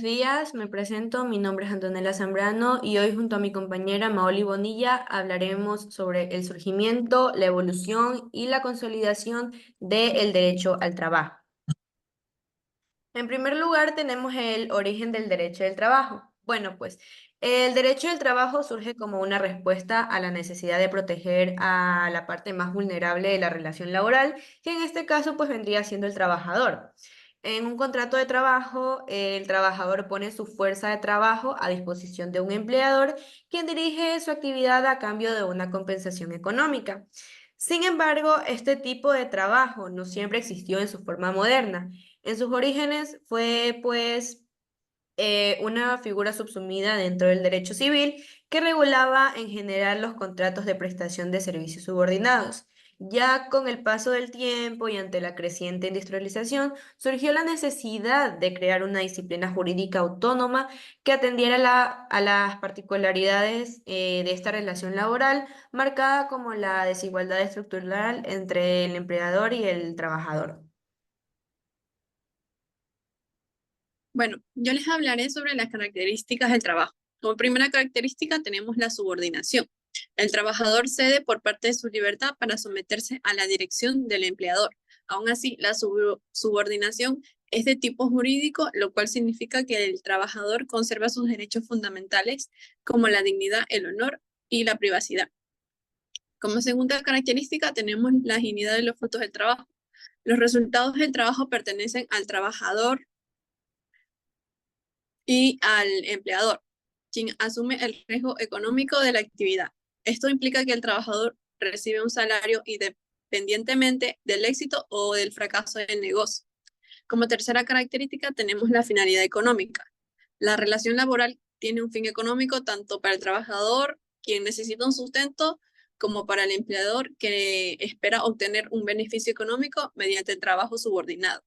buenos días, me presento, mi nombre es Antonella Zambrano y hoy junto a mi compañera Maoli Bonilla hablaremos sobre el surgimiento, la evolución y la consolidación del derecho al trabajo. En primer lugar, tenemos el origen del derecho del trabajo. Bueno, pues el derecho del trabajo surge como una respuesta a la necesidad de proteger a la parte más vulnerable de la relación laboral, que en este caso pues vendría siendo el trabajador. En un contrato de trabajo, el trabajador pone su fuerza de trabajo a disposición de un empleador, quien dirige su actividad a cambio de una compensación económica. Sin embargo, este tipo de trabajo no siempre existió en su forma moderna. En sus orígenes fue, pues, una figura subsumida dentro del derecho civil que regulaba en general los contratos de prestación de servicios subordinados. Ya con el paso del tiempo y ante la creciente industrialización, surgió la necesidad de crear una disciplina jurídica autónoma que atendiera a las particularidades de esta relación laboral, marcada como la desigualdad estructural entre el empleador y el trabajador. Bueno, yo les hablaré sobre las características del trabajo. Como primera característica tenemos la subordinación. El trabajador cede por parte de su libertad para someterse a la dirección del empleador. Aún así, la subordinación es de tipo jurídico, lo cual significa que el trabajador conserva sus derechos fundamentales como la dignidad, el honor y la privacidad. Como segunda característica tenemos la dignidad de los frutos del trabajo. Los resultados del trabajo pertenecen al trabajador y al empleador, quien asume el riesgo económico de la actividad. Esto implica que el trabajador recibe un salario independientemente del éxito o del fracaso del negocio. Como tercera característica tenemos la finalidad económica. La relación laboral tiene un fin económico tanto para el trabajador, quien necesita un sustento, como para el empleador, que espera obtener un beneficio económico mediante el trabajo subordinado.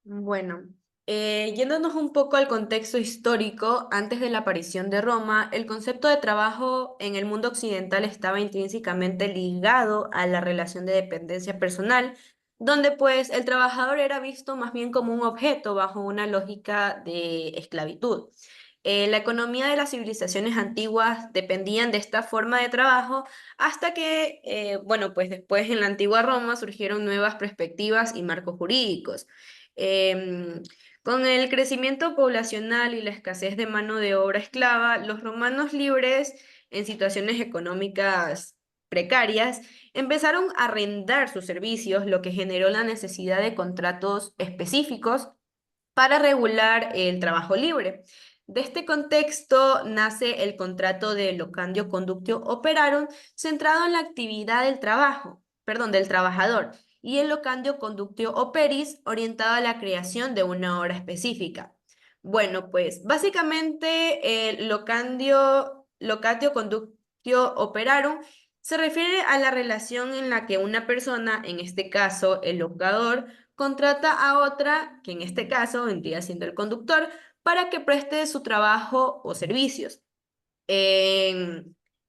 Bueno, yéndonos un poco al contexto histórico, antes de la aparición de Roma, el concepto de trabajo en el mundo occidental estaba intrínsecamente ligado a la relación de dependencia personal, donde pues el trabajador era visto más bien como un objeto bajo una lógica de esclavitud. La economía de las civilizaciones antiguas dependían de esta forma de trabajo hasta que, bueno, pues después en la antigua Roma surgieron nuevas perspectivas y marcos jurídicos. Em, con el crecimiento poblacional y la escasez de mano de obra esclava, los romanos libres en situaciones económicas precarias empezaron a arrendar sus servicios, lo que generó la necesidad de contratos específicos para regular el trabajo libre. De este contexto nace el contrato de locandio conductio operarum, centrado en la actividad del trabajo, perdón, del trabajador, y el locandio conductio operis, orientado a la creación de una obra específica. Bueno, pues básicamente el locatio conductio operarum se refiere a la relación en la que una persona, en este caso el locador, contrata a otra, que en este caso vendría siendo el conductor, para que preste su trabajo o servicios.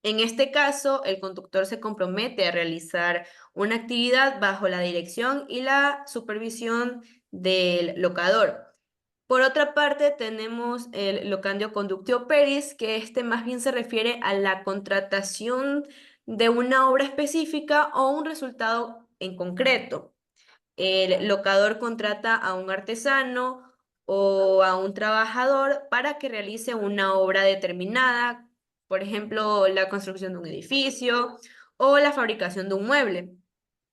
En este caso, el conductor se compromete a realizar una actividad bajo la dirección y la supervisión del locador. Por otra parte, tenemos el locandio conductio peris, que este más bien se refiere a la contratación de una obra específica o un resultado en concreto. El locador contrata a un artesano o a un trabajador para que realice una obra determinada, por ejemplo, la construcción de un edificio o la fabricación de un mueble.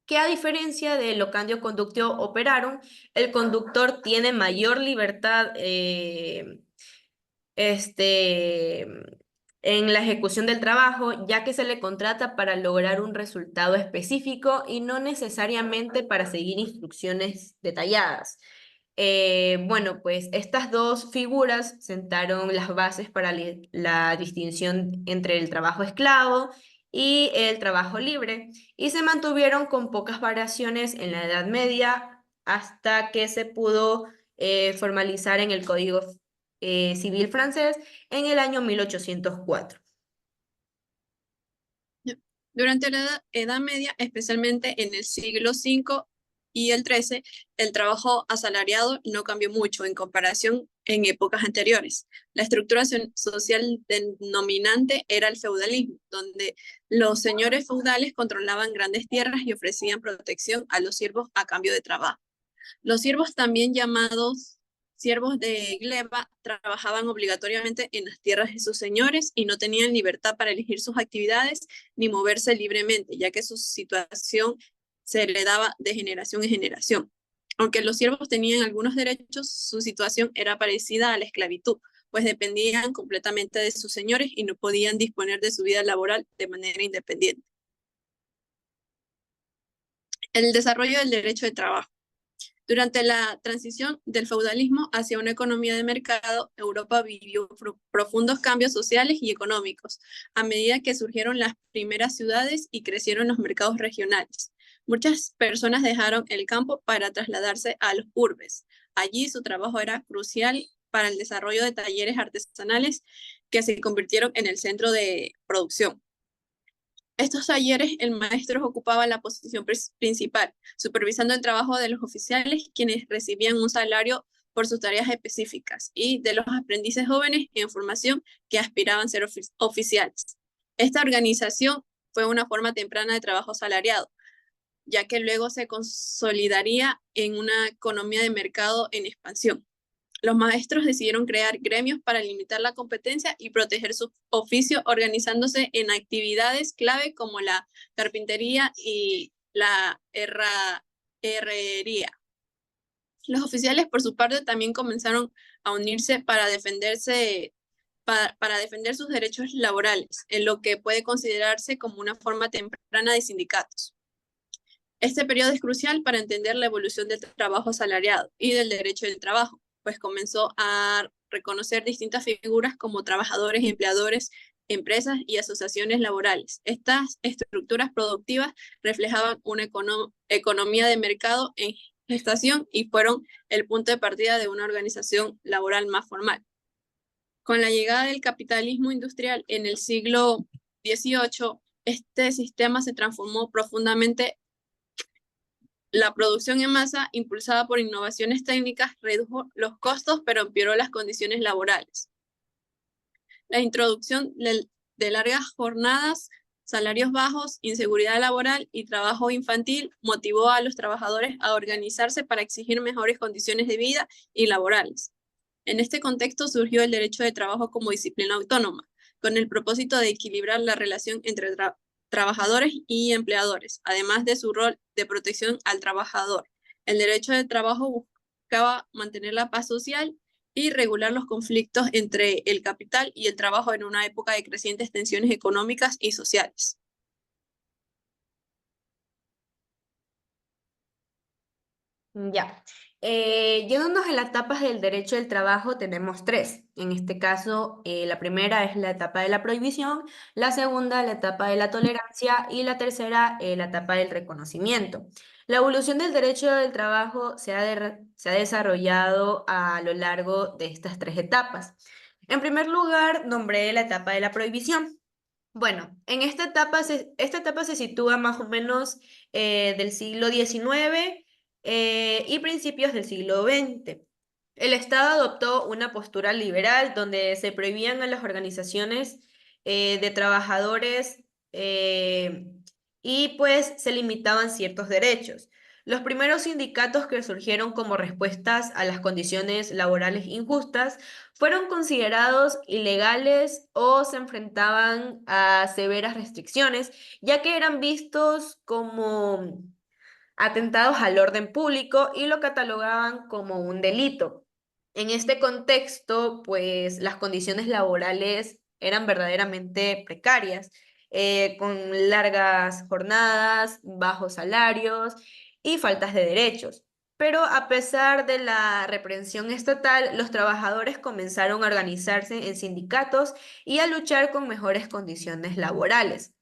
Que a diferencia del locandio conductio operarum, el conductor tiene mayor libertad este, en la ejecución del trabajo, ya que se le contrata para lograr un resultado específico y no necesariamente para seguir instrucciones detalladas. Bueno, pues estas dos figuras sentaron las bases para la distinción entre el trabajo esclavo y el trabajo libre y se mantuvieron con pocas variaciones en la Edad Media hasta que se pudo formalizar en el Código Civil francés en el año 1804. Durante la Edad Media, especialmente en el siglo V y el 13, el trabajo asalariado no cambió mucho en comparación en épocas anteriores. La estructura social denominante era el feudalismo, donde los señores feudales controlaban grandes tierras y ofrecían protección a los siervos a cambio de trabajo. Los siervos, también llamados siervos de gleba, trabajaban obligatoriamente en las tierras de sus señores y no tenían libertad para elegir sus actividades ni moverse libremente, ya que su situación se heredaba de generación en generación. Aunque los siervos tenían algunos derechos, su situación era parecida a la esclavitud, pues dependían completamente de sus señores y no podían disponer de su vida laboral de manera independiente. El desarrollo del derecho de trabajo. Durante la transición del feudalismo hacia una economía de mercado, Europa vivió profundos cambios sociales y económicos a medida que surgieron las primeras ciudades y crecieron los mercados regionales. Muchas personas dejaron el campo para trasladarse a los urbes. Allí su trabajo era crucial para el desarrollo de talleres artesanales que se convirtieron en el centro de producción. Estos talleres, el maestro ocupaba la posición principal, supervisando el trabajo de los oficiales, quienes recibían un salario por sus tareas específicas, y de los aprendices jóvenes en formación que aspiraban a ser oficiales. Esta organización fue una forma temprana de trabajo salariado, ya que luego se consolidaría en una economía de mercado en expansión. Los maestros decidieron crear gremios para limitar la competencia y proteger su oficio, organizándose en actividades clave como la carpintería y la herrería. Los oficiales, por su parte, también comenzaron a unirse para defender sus derechos laborales, en lo que puede considerarse como una forma temprana de sindicatos. Este periodo es crucial para entender la evolución del trabajo asalariado y del derecho del trabajo, pues comenzó a reconocer distintas figuras como trabajadores, empleadores, empresas y asociaciones laborales. Estas estructuras productivas reflejaban una economía de mercado en gestación y fueron el punto de partida de una organización laboral más formal. Con la llegada del capitalismo industrial en el siglo XVIII, este sistema se transformó profundamente. La producción en masa, impulsada por innovaciones técnicas, redujo los costos, pero empeoró las condiciones laborales. La introducción de largas jornadas, salarios bajos, inseguridad laboral y trabajo infantil motivó a los trabajadores a organizarse para exigir mejores condiciones de vida y laborales. En este contexto surgió el derecho de trabajo como disciplina autónoma, con el propósito de equilibrar la relación entre trabajadores y empleadores, además de su rol de protección al trabajador. El derecho de trabajo buscaba mantener la paz social y regular los conflictos entre el capital y el trabajo en una época de crecientes tensiones económicas y sociales. Ya. Yéndonos a las etapas del derecho del trabajo, tenemos tres. En este caso, la primera es la etapa de la prohibición, la segunda, la etapa de la tolerancia y la tercera, la etapa del reconocimiento. La evolución del derecho del trabajo se ha desarrollado a lo largo de estas tres etapas. En primer lugar, nombré la etapa de la prohibición. Bueno, en esta etapa se sitúa más o menos del siglo XIX y principios del siglo XX. El Estado adoptó una postura liberal donde se prohibían a las organizaciones de trabajadores eh, y pues se limitaban ciertos derechos. Los primeros sindicatos que surgieron como respuestas a las condiciones laborales injustas fueron considerados ilegales o se enfrentaban a severas restricciones, ya que eran vistos como atentados al orden público y lo catalogaban como un delito. En este contexto, pues las condiciones laborales eran verdaderamente precarias, con largas jornadas, bajos salarios y faltas de derechos. Pero a pesar de la reprensión estatal, los trabajadores comenzaron a organizarse en sindicatos y a luchar con mejores condiciones laborales.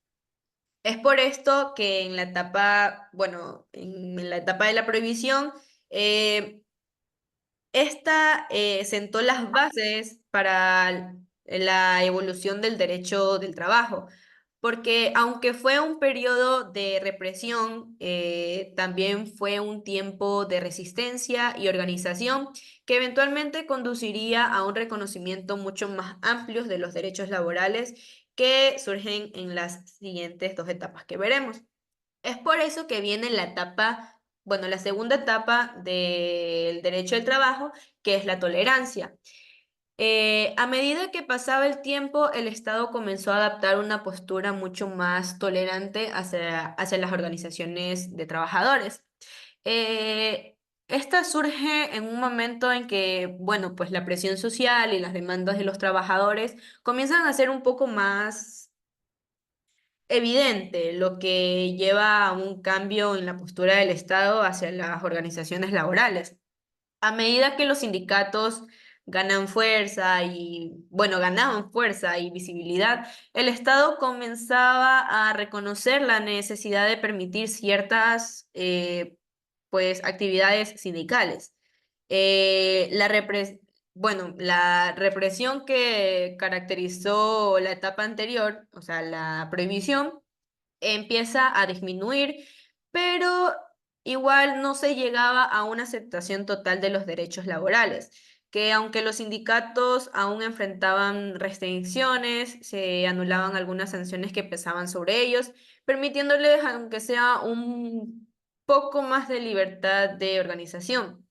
Es por esto que en la etapa, bueno, en la etapa de la prohibición, eh, esta sentó las bases para la evolución del derecho del trabajo. porque aunque fue un periodo de represión, también fue un tiempo de resistencia y organización que eventualmente conduciría a un reconocimiento mucho más amplio de los derechos laborales que surgen en las siguientes dos etapas que veremos. Es por eso que viene la etapa, bueno, la segunda etapa del derecho del trabajo, que es la tolerancia. A medida que pasaba el tiempo, el Estado comenzó a adaptar una postura mucho más tolerante hacia las organizaciones de trabajadores. Esta surge en un momento en que, bueno, pues la presión social y las demandas de los trabajadores comienzan a ser un poco más evidente, lo que lleva a un cambio en la postura del Estado hacia las organizaciones laborales. A medida que los sindicatos ganan fuerza y, bueno, ganaban fuerza y visibilidad, el Estado comenzaba a reconocer la necesidad de permitir ciertas, pues, actividades sindicales. Bueno, la represión que caracterizó la etapa anterior, o sea, la prohibición, empieza a disminuir, pero igual no se llegaba a una aceptación total de los derechos laborales, que aunque los sindicatos aún enfrentaban restricciones, se anulaban algunas sanciones que pesaban sobre ellos, permitiéndoles, aunque sea un poco más de libertad de organización.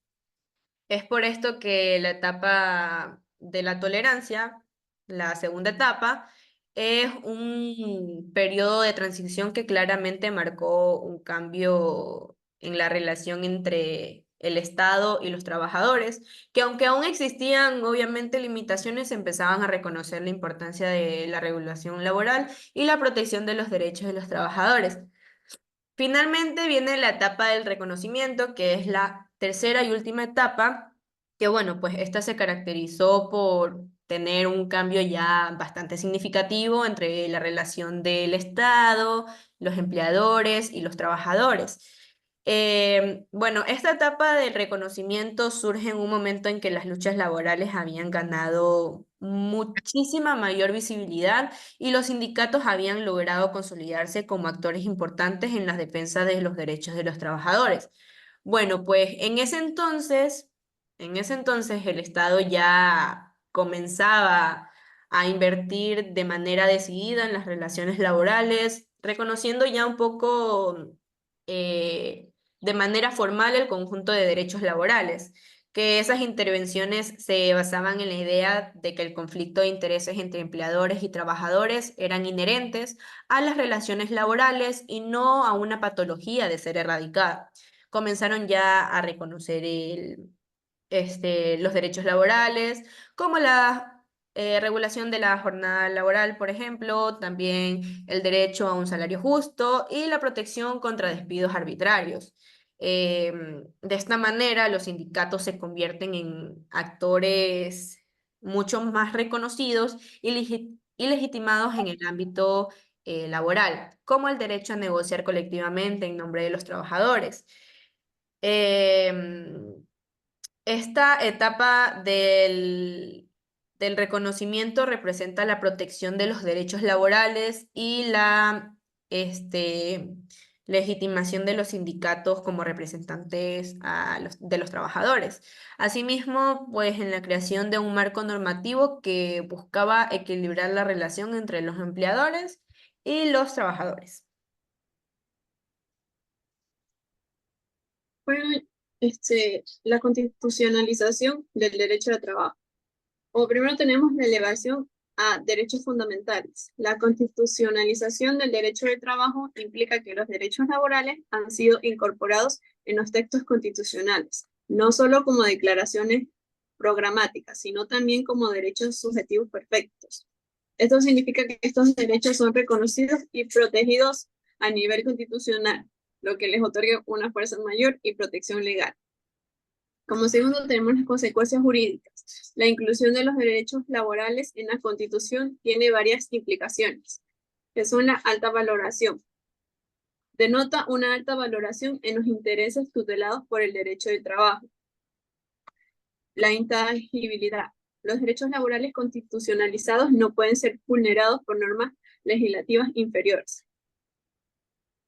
Es por esto que la etapa de la tolerancia, la segunda etapa, es un periodo de transición que claramente marcó un cambio en la relación entre el Estado y los trabajadores, que aunque aún existían obviamente limitaciones, empezaban a reconocer la importancia de la regulación laboral y la protección de los derechos de los trabajadores. Finalmente viene la etapa del reconocimiento, que es la tercera y última etapa, que bueno, pues esta se caracterizó por tener un cambio ya bastante significativo entre la relación del Estado, los empleadores y los trabajadores. Bueno, esta etapa del reconocimiento surge en un momento en que las luchas laborales habían ganado muchísima mayor visibilidad y los sindicatos habían logrado consolidarse como actores importantes en la defensa de los derechos de los trabajadores. Bueno, pues en ese entonces el Estado ya comenzaba a invertir de manera decidida en las relaciones laborales, reconociendo ya un poco de manera formal el conjunto de derechos laborales, que esas intervenciones se basaban en la idea de que el conflicto de intereses entre empleadores y trabajadores eran inherentes a las relaciones laborales y no a una patología de ser erradicada. Comenzaron ya a reconocer los derechos laborales, como la regulación de la jornada laboral, por ejemplo, también el derecho a un salario justo y la protección contra despidos arbitrarios. De esta manera, los sindicatos se convierten en actores mucho más reconocidos y legitimados en el ámbito laboral, como el derecho a negociar colectivamente en nombre de los trabajadores. Em, Esta etapa del reconocimiento representa la protección de los derechos laborales y la este, legitimación de los sindicatos como representantes de los trabajadores. Asimismo, pues en la creación de un marco normativo que buscaba equilibrar la relación entre los empleadores y los trabajadores. Bueno, la constitucionalización del derecho al trabajo. O primero tenemos la elevación a derechos fundamentales. La constitucionalización del derecho de trabajo implica que los derechos laborales han sido incorporados en los textos constitucionales, no solo como declaraciones programáticas, sino también como derechos subjetivos perfectos. Esto significa que estos derechos son reconocidos y protegidos a nivel constitucional, lo que les otorga una fuerza mayor y protección legal. Como segundo, tenemos las consecuencias jurídicas. La inclusión de los derechos laborales en la Constitución tiene varias implicaciones, que son la alta valoración. Denota una alta valoración en los intereses tutelados por el derecho del trabajo. La intangibilidad. Los derechos laborales constitucionalizados no pueden ser vulnerados por normas legislativas inferiores.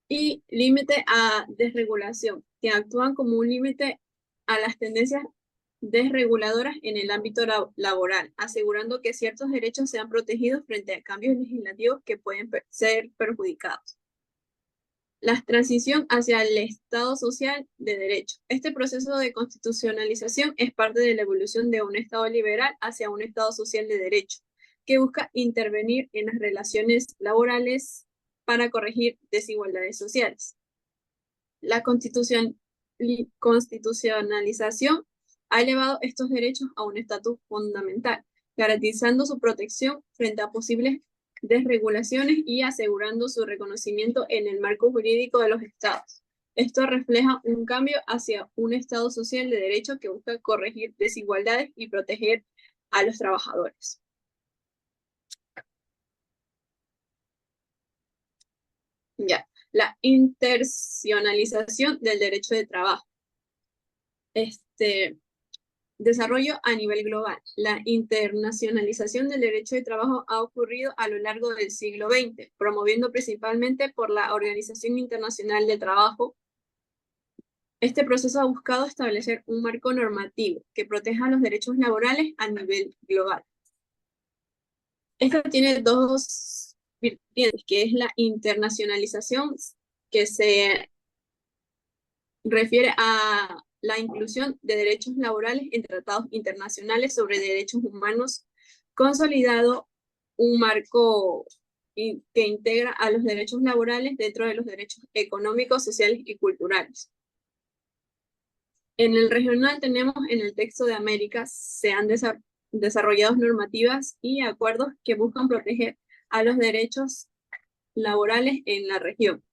Y límite a desregulación, que actúan como un límite a las tendencias desreguladoras en el ámbito laboral, asegurando que ciertos derechos sean protegidos frente a cambios legislativos que pueden ser perjudicados. La transición hacia el Estado social de derecho. Este proceso de constitucionalización es parte de la evolución de un Estado liberal hacia un Estado social de derecho, que busca intervenir en las relaciones laborales para corregir desigualdades sociales. La constitucionalización ha elevado estos derechos a un estatus fundamental, garantizando su protección frente a posibles desregulaciones y asegurando su reconocimiento en el marco jurídico de los estados. Esto refleja un cambio hacia un Estado social de derecho que busca corregir desigualdades y proteger a los trabajadores. Ya, la internacionalización del derecho de trabajo. Desarrollo a nivel global. La internacionalización del derecho de trabajo ha ocurrido a lo largo del siglo XX, promoviendo principalmente por la Organización Internacional del Trabajo. Este proceso ha buscado establecer un marco normativo que proteja los derechos laborales a nivel global. Esto tiene dos vertientes, que es la internacionalización, que se refiere a la inclusión de derechos laborales en tratados internacionales sobre derechos humanos, consolidado un marco que integra a los derechos laborales dentro de los derechos económicos, sociales y culturales. En el regional tenemos en el texto de América, se han desarrollado normativas y acuerdos que buscan proteger a los derechos laborales en la región.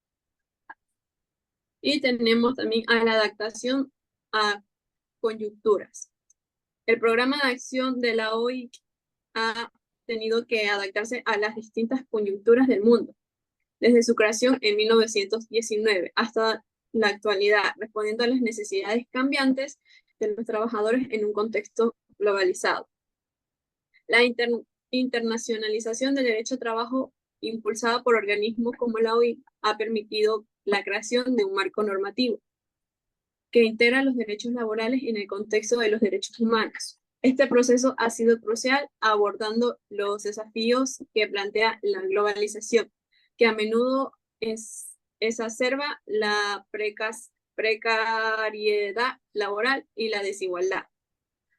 Y tenemos también a la adaptación a coyunturas. El programa de acción de la OIT ha tenido que adaptarse a las distintas coyunturas del mundo, desde su creación en 1919 hasta la actualidad, respondiendo a las necesidades cambiantes de los trabajadores en un contexto globalizado. La internacionalización del derecho a trabajo impulsada por organismos como la OIT ha permitido la creación de un marco normativo que integra los derechos laborales en el contexto de los derechos humanos. Este proceso ha sido crucial abordando los desafíos que plantea la globalización, que a menudo exacerba la precariedad laboral y la desigualdad.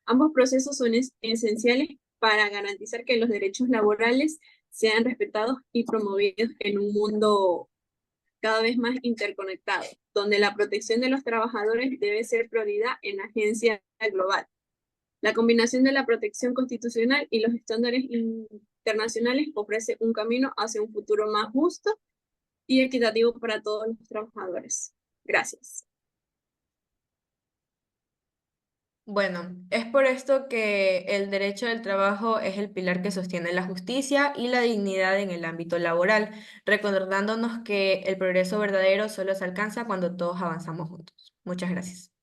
Ambos procesos son esenciales para garantizar que los derechos laborales sean respetados y promovidos en un mundo cada vez más interconectado, donde la protección de los trabajadores debe ser prioridad en la agencia global. La combinación de la protección constitucional y los estándares internacionales ofrece un camino hacia un futuro más justo y equitativo para todos los trabajadores. Gracias. Bueno, es por esto que el derecho del trabajo es el pilar que sostiene la justicia y la dignidad en el ámbito laboral, recordándonos que el progreso verdadero solo se alcanza cuando todos avanzamos juntos. Muchas gracias.